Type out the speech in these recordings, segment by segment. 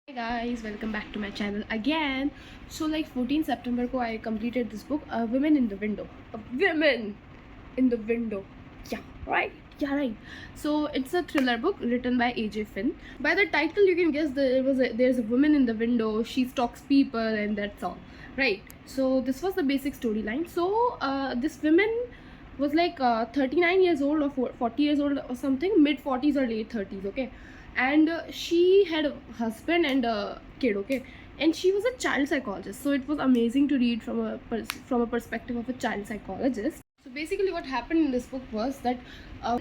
Hi guys, welcome back to my channel again. So like 14 September ko I completed this book, Women in the Window. Women in the Window. Yeah, right. Yeah, right. So it's a thriller book written by AJ Finn. By the title you can guess that there's a woman in the window, she stalks people and that's all. Right. So this was the basic storyline. So this woman was like 39 years old or 40 years old or something, mid 40s or late 30s, okay, and she had a husband and a kid, okay, and she was a child psychologist, so it was amazing to read from a perspective of a child psychologist. So basically what happened in this book was that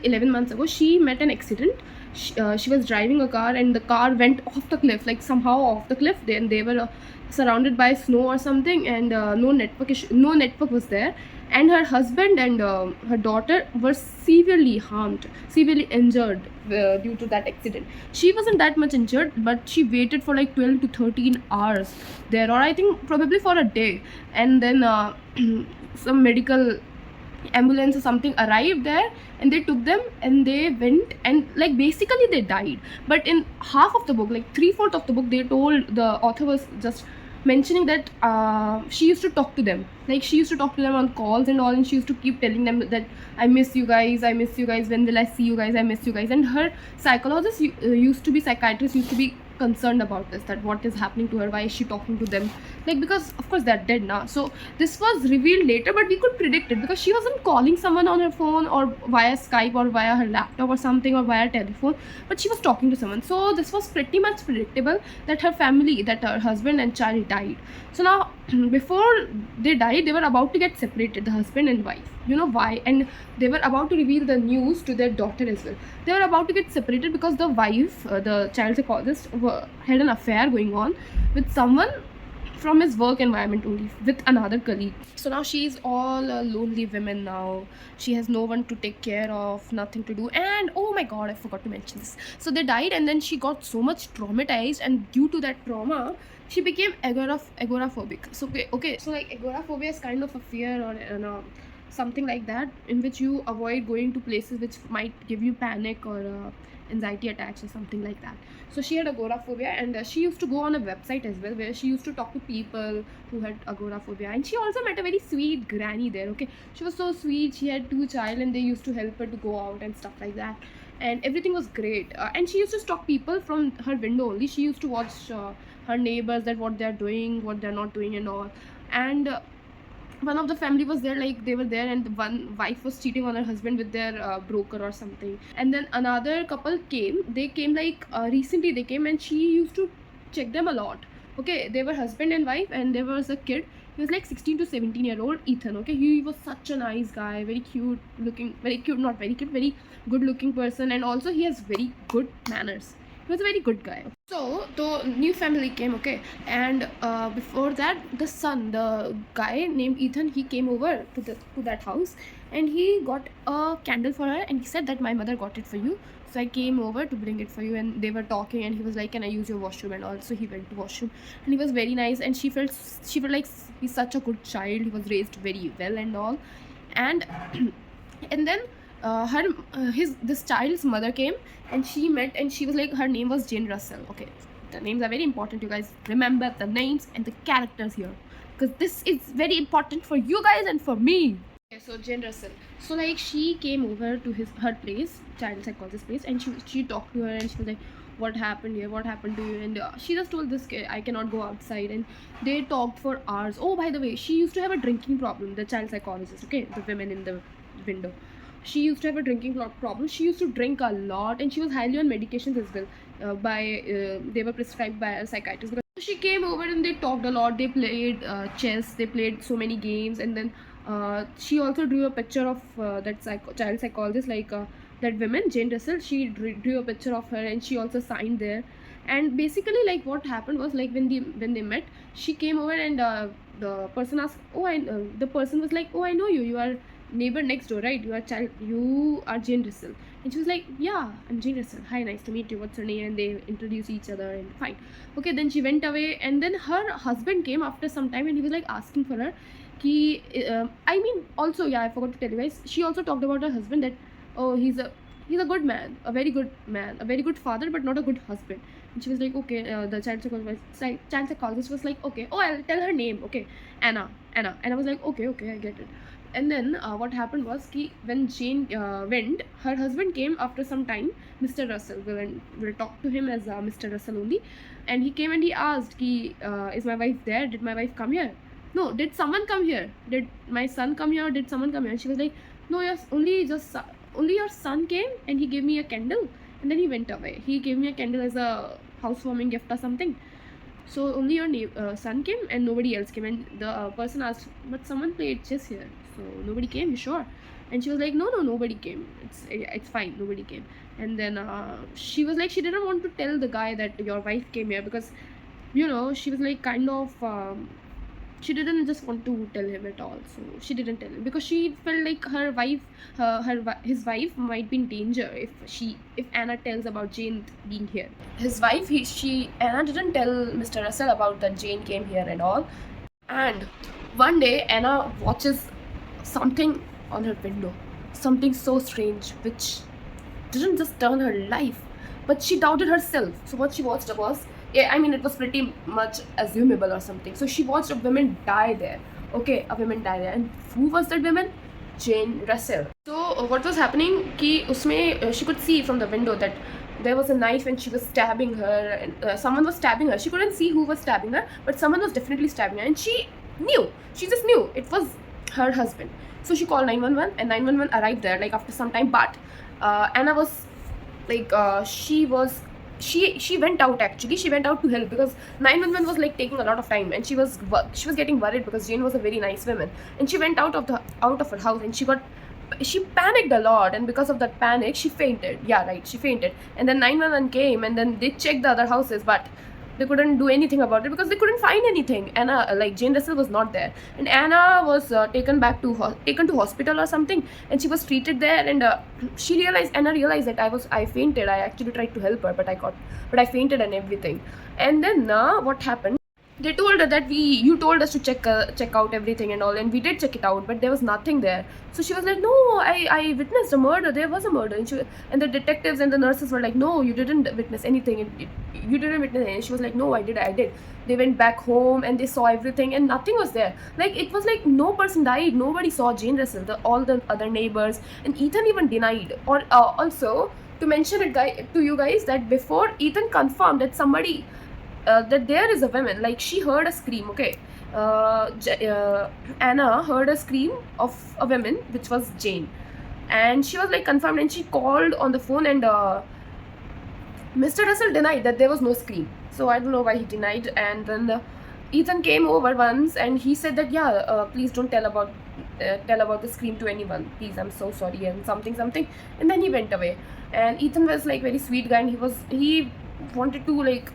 11 months ago she met an accident. She was driving a car and the car went off the cliff, like somehow off the cliff. Then they were surrounded by snow or something, and no network was there, and her husband and her daughter were severely injured due to that accident. She wasn't that much injured, but she waited for like 12 to 13 hours there, or I think probably for a day, and then some medical ambulance or something arrived there, and they took them and they went, and like basically they died. But in half of the book, like three-fourth of the book, they told, the author was just mentioning that she used to talk to them, like she used to talk to them on calls and all, and she used to keep telling them that I miss you guys, I miss you guys, when will I see you guys, I miss you guys. And her psychologist used to be psychiatrist, used to be concerned about this, that what is happening to her, why is she talking to them, like because of course they're dead now. So this was revealed later, but we could predict it because she wasn't calling someone on her phone or via Skype or via her laptop or something or via telephone, but she was talking to someone. So this was pretty much predictable that her family, that her husband and child died. So now before they died, they were about to get separated, the husband and wife. You know why? And they were about to reveal the news to their daughter as well. They were about to get separated because the wife, the child psychologist, had an affair going on with someone from his work environment only, with another colleague. So now she's all a lonely woman now. She has no one to take care of, nothing to do, and oh my god, I forgot to mention this. So they died, and then she got so much traumatized, and due to that trauma she became agoraphobic. So okay, so like agoraphobia is kind of a fear, or something like that, in which you avoid going to places which might give you panic or anxiety attacks or something like that. So she had agoraphobia, and she used to go on a website as well where she used to talk to people who had agoraphobia. And she also met a very sweet granny there, okay. She was so sweet, she had two child, and they used to help her to go out and stuff like that, and everything was great. And she used to stalk people from her window only. She used to watch her neighbors, that what they're doing, what they're not doing and all. And one of the family was there, like they were there, and one wife was cheating on her husband with their broker or something. And then another couple came, they came like recently they came, and she used to check them a lot, okay. They were husband and wife, and there was a kid. He was like 16 to 17-year-old Ethan, okay. He was such a nice guy, very cute looking, very cute, not very cute, very good looking person, and also he has very good manners. He was a very good guy. So the new family came, okay, and before that, the son, the guy named Ethan, he came over to that house, and he got a candle for her, and he said that my mother got it for you, so I came over to bring it for you. And they were talking, and he was like, can I use your washroom? And also he went to washroom, and he was very nice, and she felt like he's such a good child, he was raised very well and all. And and then her his this child's mother came, and she met, and she was like, her name was Jane Russell, okay. The names are very important, you guys remember the names and the characters here, because this is very important for you guys and for me. Okay, so Jane Russell, so like she came over to her place, child psychologist place, and she talked to her, and she was like, what happened here, what happened to you? And she just told this kid, I cannot go outside. And they talked for hours. Oh, by the way, she used to have a drinking problem, the child psychologist, okay, the women in the window. She used to have a drinking problem. She used to drink a lot, and she was highly on medications as well. They were prescribed by a psychiatrist. Because she came over, and they talked a lot. They played chess. They played so many games, and then she also drew a picture of that child psychologist, like that woman Jane Russell. She drew a picture of her, and she also signed there. And basically, like what happened was, like when they met, she came over, and the person asked, the person was like, oh, I know you. You are neighbor next door, right? You are Jane Russell. And she was like, yeah, I'm Jane Russell, hi, nice to meet you, what's your name? And they introduced each other, and fine, okay. Then she went away, and then her husband came after some time, and he was like asking for her. I mean, also, yeah, I forgot to tell you guys, she also talked about her husband, that oh, he's a good man, a very good man, a very good father, but not a good husband. she was like, okay. The child psychologist was like, okay, oh, I'll tell her name, okay, Anna. And I was like, okay, I get it. And then what happened was when Jane went, her husband came after some time. Mr. Russell, will talk to him as Mr. Russell only. And he came and he asked, is my wife there? Did my wife come here? No. Did someone come here? Did my son come here? Or did someone come here? And she was like, no, yes, only your son came and he gave me a candle and then he went away. He gave me a candle as a housewarming gift or something. So only your son came and nobody else came. And the person asked, but someone played chess here, so nobody came, you sure? And she was like, no, nobody came. It's fine, nobody came. And then she was like, she didn't want to tell the guy that your wife came here because, she was like kind of she didn't just want to tell him at all. So she didn't tell him because she felt like his wife might be in danger if Anna tells about Jane being here. His wife, Anna didn't tell Mr. Russell about that Jane came here and all. And one day Anna watches something on her window, something so strange which didn't just turn her life, but she doubted herself. So what she watched was, it was pretty much assumable or something. So she watched a woman die there. Okay, a woman die there. And who was that woman? Jane Russell. So what was happening? She could see from the window that there was a knife and she was stabbing her. And someone was stabbing her. She couldn't see who was stabbing her, but someone was definitely stabbing her. And she just knew it was her husband. So she called 911 and 911 arrived there like after some time. But Anna was like, she went out actually. She went out to help because 911 was like taking a lot of time and she was getting worried because Jane was a very nice woman. And she went out of her house and she panicked a lot, and because of that panic she fainted. Yeah, right, she fainted. And then 911 came and then they checked the other houses, but they couldn't do anything about it because they couldn't find anything. Jane Russell was not there, and Anna was taken to hospital or something, and she was treated there. And Anna realized that I fainted. I actually tried to help her, but I fainted and everything. And then what happened? They told her that you told us to check out everything and all, and we did check it out, but there was nothing there. So she was like, no, I witnessed a murder. There was a murder. And the detectives and the nurses were like, no, you didn't witness anything. You didn't witness anything. She was like, no, I did. They went back home and they saw everything and nothing was there. Like, it was like no person died. Nobody saw Jane Russell. All the other neighbors, and Ethan even denied. Or also to mention it to you guys that before Ethan confirmed that somebody that there is a woman, like she heard a scream. Okay, Anna heard a scream of a woman which was Jane, and she was like confirmed, and she called on the phone, and Mr. Russell denied that there was no scream. So I don't know why he denied. And then Ethan came over once and he said that please don't tell about the scream to anyone, please, I'm so sorry, and something. And then he went away. And Ethan was like very sweet guy, and he wanted to, like,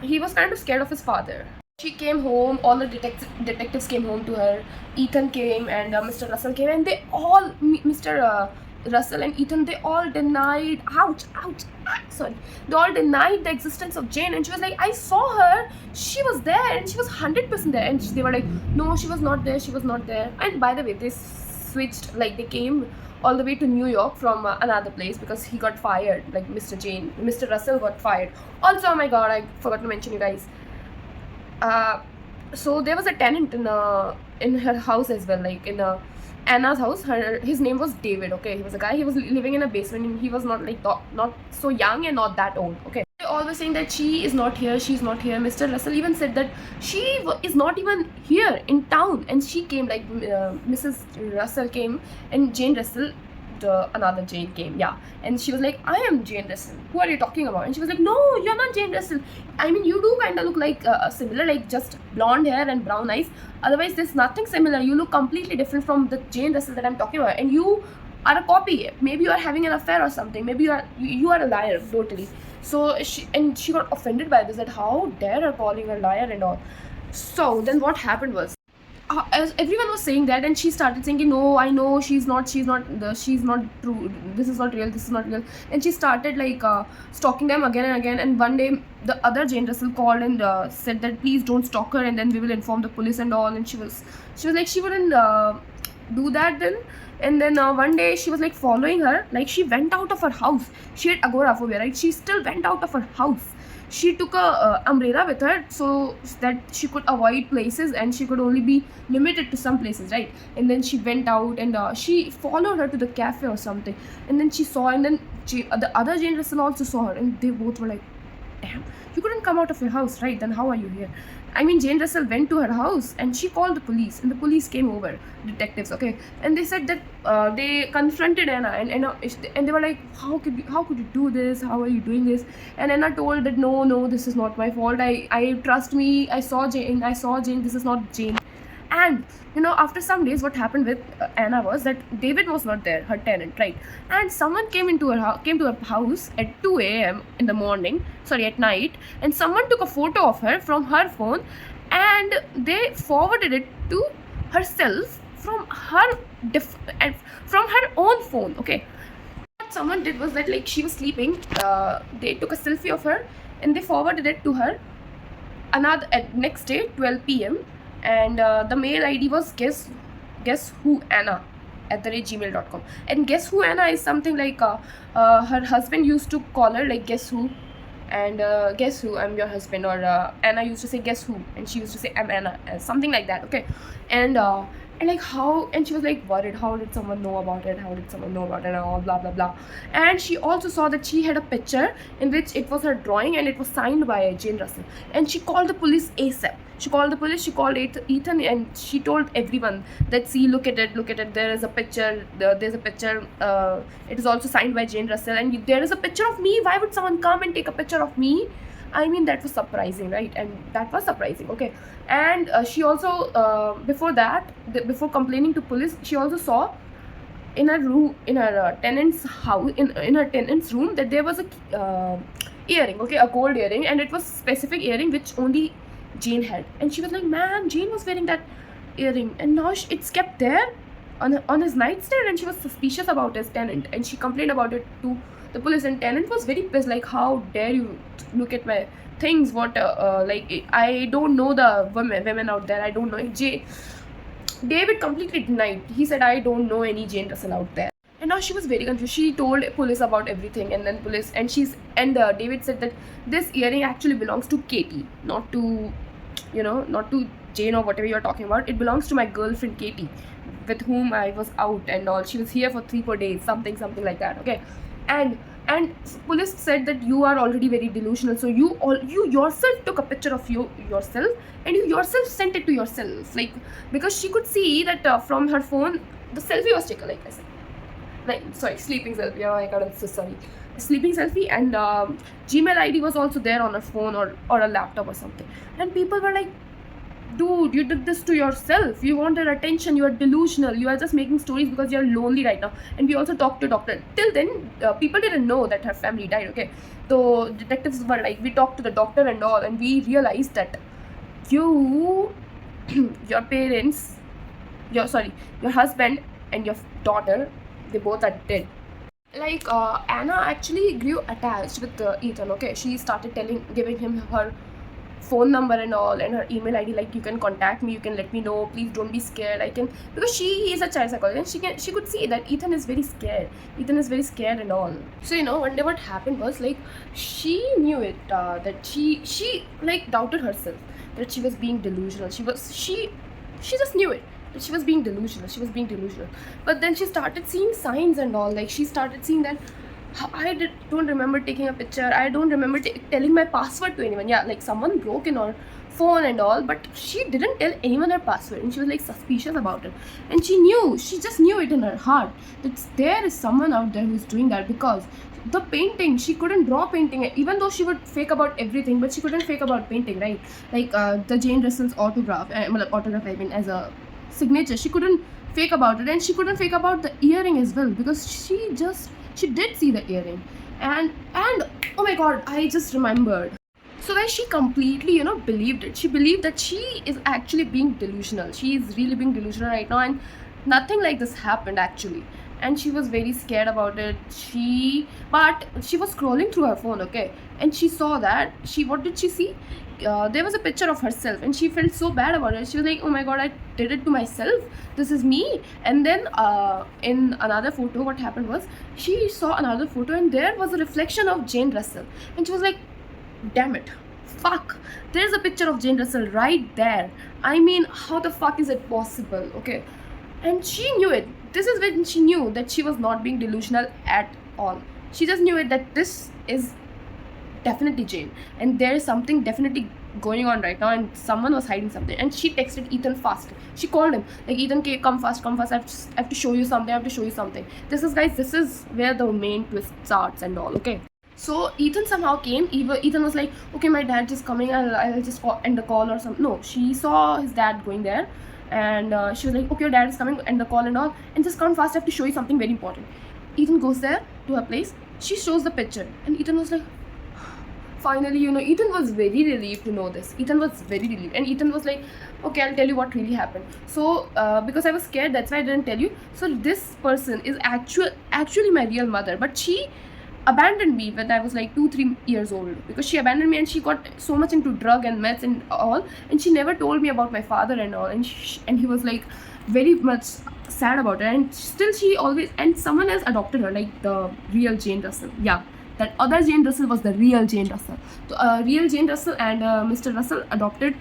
he was kind of scared of his father. She came home, all the detectives came home to her. Ethan came and Mr. Russell came, and Mr. Russell and Ethan, they all denied, they all denied the existence of Jane. And she was like, I saw her, she was there, and she was 100% there. And they were like, no, she was not there. And by the way, they switched, like they came all the way to New York from another place because he got fired. Like Mr. Russell got fired. Also, oh my god, I forgot to mention you guys. So there was a tenant in her house as well, like in Anna's house. His name was David. Okay, he was a guy. He was living in a basement, and he was not so young and not that old. Okay. They all were saying that she is not here. She's not here. Mr. Russell even said that she is not even here in town, and she came, like Mrs. Russell came, and Jane Russell, another Jane came, yeah, and she was like, I am Jane Russell, who are you talking about? And she was like, no, you're not Jane Russell. I mean, you do kind of look like similar, like just blonde hair and brown eyes. Otherwise, there's nothing similar. You look completely different from the Jane Russell that I'm talking about, and you are a copy. Maybe you are having an affair or something. Maybe you are a liar, totally. So she got offended by this, that how dare her calling her liar and all. So then what happened was, as everyone was saying that, and she started saying, no, I know she's not true, this is not real. And she started like stalking them again and again. And one day the other Jane Russell called and said that please don't stalk her, and then we will inform the police and all. And she was like, she wouldn't do that then. And then one day she was like following her, like she went out of her house. She had agoraphobia, right? She still went out of her house. She took a umbrella with her so that she could avoid places and she could only be limited to some places, right? And then she went out and she followed her to the cafe or something. And then she saw, and then the other Jane Russell also saw her, and they both were like, damn, you couldn't come out of your house, right? Then how are you here? I mean, Jane Russell went to her house and she called the police, and the police came over, detectives, okay, and they said that they confronted Anna, and they were like, how could you do this? How are you doing this? And Anna told that no, this is not my fault. I trust me. I saw Jane. This is not Jane. And after some days, what happened with Anna was that David was not there, her tenant, right? And someone came to her house at 2 a.m. in the morning, sorry, at night, and someone took a photo of her from her phone, and they forwarded it to herself from her own phone. Okay, what someone did was that, like, she was sleeping. They took a selfie of her and they forwarded it to her another at next day 12 p.m. and the mail ID was guess who Anna @gmail.com. And guess who Anna is something like her husband used to call her like guess who, and guess who, I'm your husband, or Anna used to say guess who, and she used to say I'm Anna, something like that. Okay, and like how, and she was like worried, how did someone know about it, and all blah blah blah. And she also saw that she had a picture in which it was her drawing and it was signed by Jane Russell, and she called the police ASAP. She called Ethan, and she told everyone that, see, look at it, there is a picture, there's a picture, it is also signed by Jane Russell, and there is a picture of me. Why would someone come and take a picture of me? I mean, that was surprising, right? And that was surprising, okay. And she also, before complaining to police, she also saw in her room, in her tenant's house, in her tenant's room, that there was a earring, okay, a gold earring, and it was specific earring which only Jane had. And she was like, man, Jane was wearing that earring, and now it's kept there on his nightstand, and she was suspicious about his tenant, and she complained about it to the police, and tenant was very pissed, like, how dare you look at my things, what like, I don't know the women out there, I don't know. David completely denied. He said, I don't know any Jane Russell out there. And now she was very confused. She told police about everything, and then David said that this earring actually belongs to Katie, not to Jane or whatever you're talking about. It belongs to my girlfriend Katie, with whom I was out and all. She was here for 3-4 days, something like that. Okay, and police said that you are already very delusional, so you yourself took a picture of yourself, and you yourself sent it to yourself, like, because she could see that from her phone the selfie was taken, like I said, like, sorry, sleeping selfie. Oh my god, I'm so sorry. Sleeping selfie, and Gmail ID was also there on her phone or a laptop or something. And people were like, dude, you did this to yourself. You wanted attention. You are delusional. You are just making stories because you're lonely right now. And we also talked to doctor. Till then, people didn't know that her family died. Okay, so detectives were like, we talked to the doctor and all, and we realized that your parents, your husband and your daughter, they both are dead. Like, Anna actually grew attached with Ethan. Okay, she started giving him her phone number and all, and her email ID, like, you can contact me, you can let me know, please don't be scared, I can, because she is a child psychologist, and she could see that Ethan is very scared and all. So one day what happened was, like, she knew it, that she like doubted herself that she was being delusional. She just knew it, that she was being delusional. But then she started seeing signs and all, like, she started seeing that don't remember taking a picture. I don't remember telling my password to anyone. Yeah, like, someone broke in her phone and all, but she didn't tell anyone her password, and she was like suspicious about it. And she just knew it in her heart that there is someone out there who's doing that, because the painting, she couldn't draw painting, even though she would fake about everything, but she couldn't fake about painting, right? Like, the Jane Russell's autograph, I mean, as a signature, she couldn't fake about it, and she couldn't fake about the earring as well, because she did see the earring, and oh my god, I just remembered. So guys, she completely believed it. She believed that she is actually being delusional. She is really being delusional right now, and nothing like this happened actually. and she was very scared about it. But she was scrolling through her phone, okay, and she saw that what did she see? There was a picture of herself, and she felt so bad about it. She was like, oh my god, I did it to myself, this is me. And then in another photo, what happened was, she saw another photo and there was a reflection of Jane Russell, and she was like, damn it, fuck, there's a picture of Jane Russell right there. I mean, how the fuck is it possible? Okay. And she knew it. This is when she knew that she was not being delusional at all. She just knew it that this is definitely Jane, and there is something definitely going on right now, and someone was hiding something. And she texted Ethan fast. She called him like, Ethan, come fast, come fast. I have to show you something. I have to show you something. This is, guys, this is where the main twist starts and all. Okay. So Ethan somehow came. Ethan was like, okay, my dad just coming. I'll just end the call or something. No, she saw his dad going there, and she was like, okay, your dad is coming, end the call and all, and just come fast. I have to show you something very important. Ethan goes there to her place. She shows the picture, and Ethan was like, finally, Ethan was very relieved to know this. Ethan was very relieved, and Ethan was like, okay, I'll tell you what really happened. So because I was scared, that's why I didn't tell you. So this person is actually my real mother, but she abandoned me when I was like 2-3 years old, because she abandoned me and she got so much into drug and meth and all, and she never told me about my father and all, and he was like very much sad about it, and still she always, and someone else adopted her, like the real Jane Russell. Yeah, that other Jane Russell was the real Jane Russell. So real Jane Russell and Mr. Russell adopted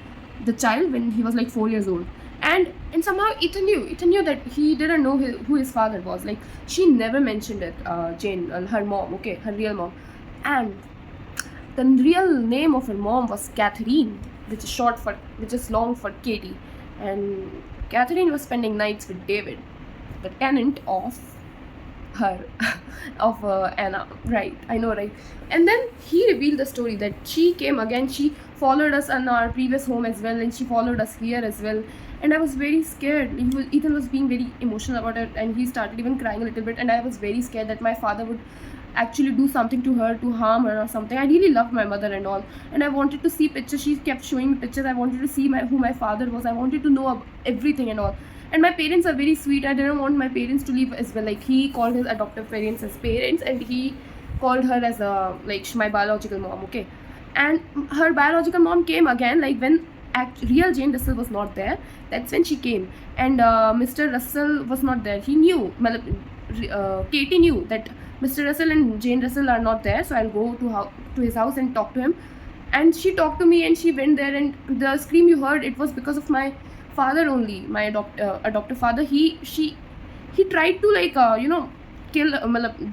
the child when he was like 4 years old. And somehow Ethan knew that he didn't know who his father was. Like, she never mentioned it, Jane, her mom, okay, her real mom. And the real name of her mom was Catherine, which is long for Katie. And Catherine was spending nights with David, the tenant of her of Anna, right? I know, right? And then he revealed the story that she came again. She followed us in our previous home as well, and she followed us here as well. And I was very scared. Ethan was being very emotional about it, and he started even crying a little bit. And I was very scared that my father would actually do something to her, to harm her or something. I really loved my mother and all, and I wanted to see pictures. She kept showing me pictures. I wanted to see who my father was. I wanted to know everything and all. And my parents are very sweet. I didn't want my parents to leave as well. Like, he called his adoptive parents as parents, and he called her as my biological mom, okay? And her biological mom came again, like when real Jane Russell was not there. That's when she came. And Mr. Russell was not there. He knew, Katie knew that Mr. Russell and Jane Russell are not there, so I'll go to his house and talk to him. And she talked to me, and she went there, and the scream you heard, it was because of my father only, my adoptive father. He tried to kill,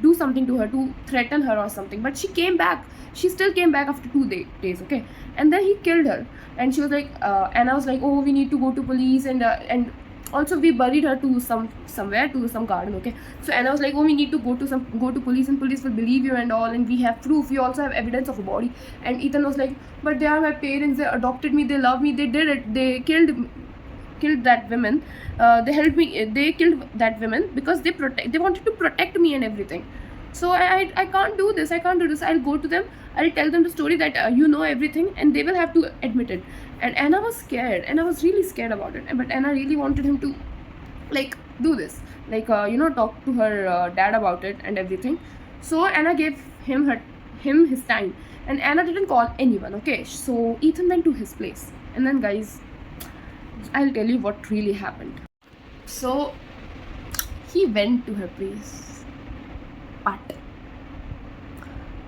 do something to her, to threaten her or something, but she came back. She still came back after 2 days, okay? And then he killed her, and she was like, and I was like, oh, we need to go to police, and also we buried her to somewhere, to some garden, okay? So, and I was like, oh, we need to go to police, and police will believe you and all, and we have proof, we also have evidence of a body. And Ethan was like, but they are my parents, they adopted me, they love me, they did it, they killed that woman, they helped me, they killed that woman because they wanted to protect me and everything. So I can't do this, I'll go to them, I'll tell them the story that everything, and they will have to admit it. And Anna was scared, and I was really scared about it, but Anna really wanted him to do this, talk to her dad about it and everything. So Anna gave him his time, and Anna didn't call anyone, okay? So Ethan went to his place, and then, guys, I'll tell you what really happened. So he went to her place, but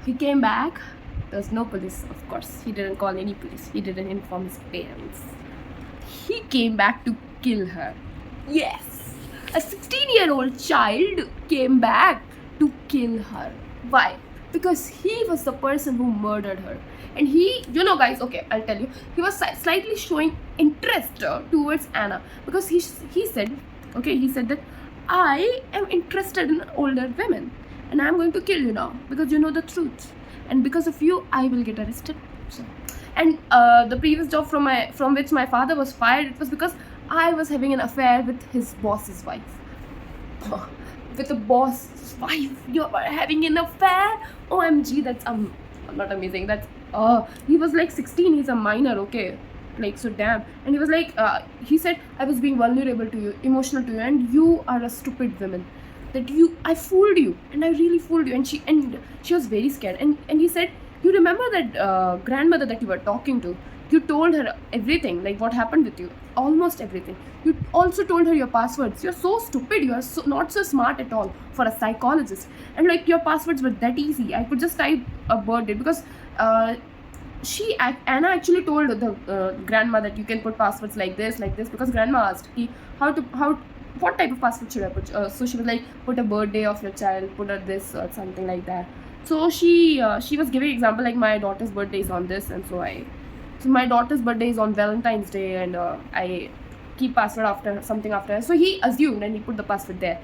he came back. There was no police, of course. He didn't call any police. He didn't inform his parents. He came back to kill her. Yes, a 16-year-old child came back to kill her. Why? Because he was the person who murdered her. And he, guys, okay, I'll tell you, he was slightly showing interest towards Anna, because he said that I am interested in older women, and I'm going to kill you now because you know the truth, and because of you I will get arrested. So, and the previous job from which my father was fired, it was because I was having an affair with his boss's wife. With a boss's wife, you're having an affair? OMG, that's not amazing. That's he was like 16. He's a minor, okay? Like, so damn. And he was like, he said, I was being vulnerable to you, emotional to you, and you are a stupid woman. that I fooled you, and I really fooled you. And she was very scared. And he said, you remember that grandmother that you were talking to? You told her everything, like what happened with you, almost everything. You also told her your passwords. You're so stupid. You are so not so smart at all for a psychologist. And like your passwords were that easy. I could just type a birthday because Anna actually told the grandma that you can put passwords like this, because grandma asked how what type of password should I put. So she was like, put a birthday of your child, put a this or something like that. So she was giving example like my daughter's birthday is on this, and so my daughter's birthday is on Valentine's Day, and I keep password after something after. So he assumed and he put the password there,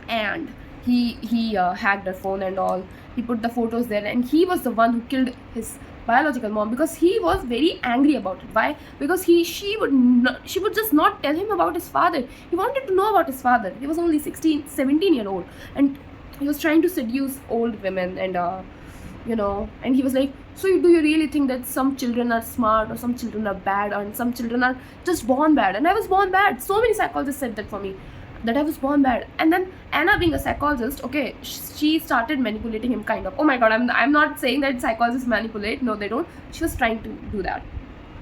and he hacked her phone and all. He put the photos there, and he was the one who killed his biological mom because he was very angry about it. Why? Because she would just not tell him about his father. He wanted to know about his father. He was only 16, 17-year-old, and he was trying to seduce old women, and and he was like, so do you really think that some children are smart, or some children are bad, or some children are just born bad? And I was born bad. So many psychologists said that for me, that I was born bad. And then Anna, being a psychologist, okay, she started manipulating him, kind of. Oh my god, I'm not saying that psychologists manipulate. No, they don't. She was trying to do that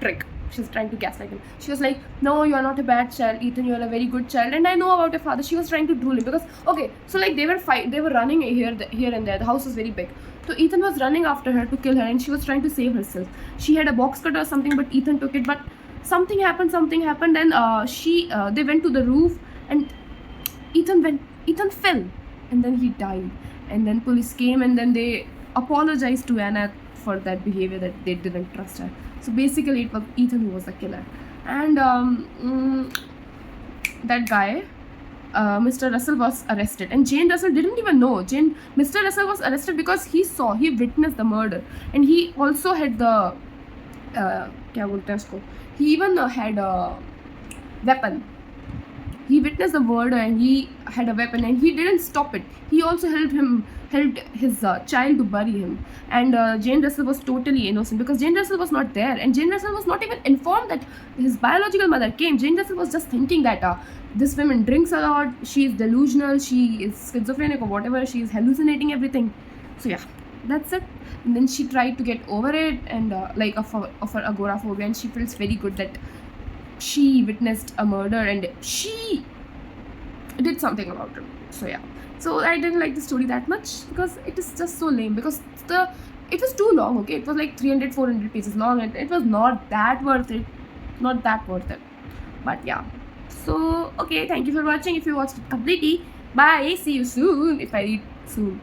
trick. She was trying to gaslight him. She was like, no, you are not a bad child, Ethan, you are a very good child, and I know about your father. She was trying to drool him because, okay, so like they were running here and there. The house was very big. So Ethan was running after her to kill her, and she was trying to save herself. She had a box cutter or something, but Ethan took it. But something happened, and they went to the roof, and Ethan fell, and then he died. And then police came, and then they apologized to Anna for that behavior, that they didn't trust her. So basically, it was Ethan who was the killer. And that guy, Mr. Russell, was arrested, and Jane Russell didn't even know. Mr. Russell was arrested because he witnessed the murder, and he also had the क्या बोलते हैं उसको, he even had a weapon. He witnessed the murder, and he had a weapon, and he didn't stop it. He also helped his child to bury him. And Jane Russell was totally innocent because Jane Russell was not there, and Jane Russell was not even informed that his biological mother came. Jane Russell was just thinking that this woman drinks a lot, she is delusional, she is schizophrenic or whatever, she is hallucinating everything. So yeah, that's it. And then she tried to get over it, and of her agoraphobia, and she feels very good that she witnessed a murder and she did something about it. So yeah, so I didn't like the story that much because it is just so lame, because it was too long. Okay, it was like 300-400 pages long, and it was not that worth it. But yeah, so okay, thank you for watching. If you watched it completely, bye, see you soon if I read soon.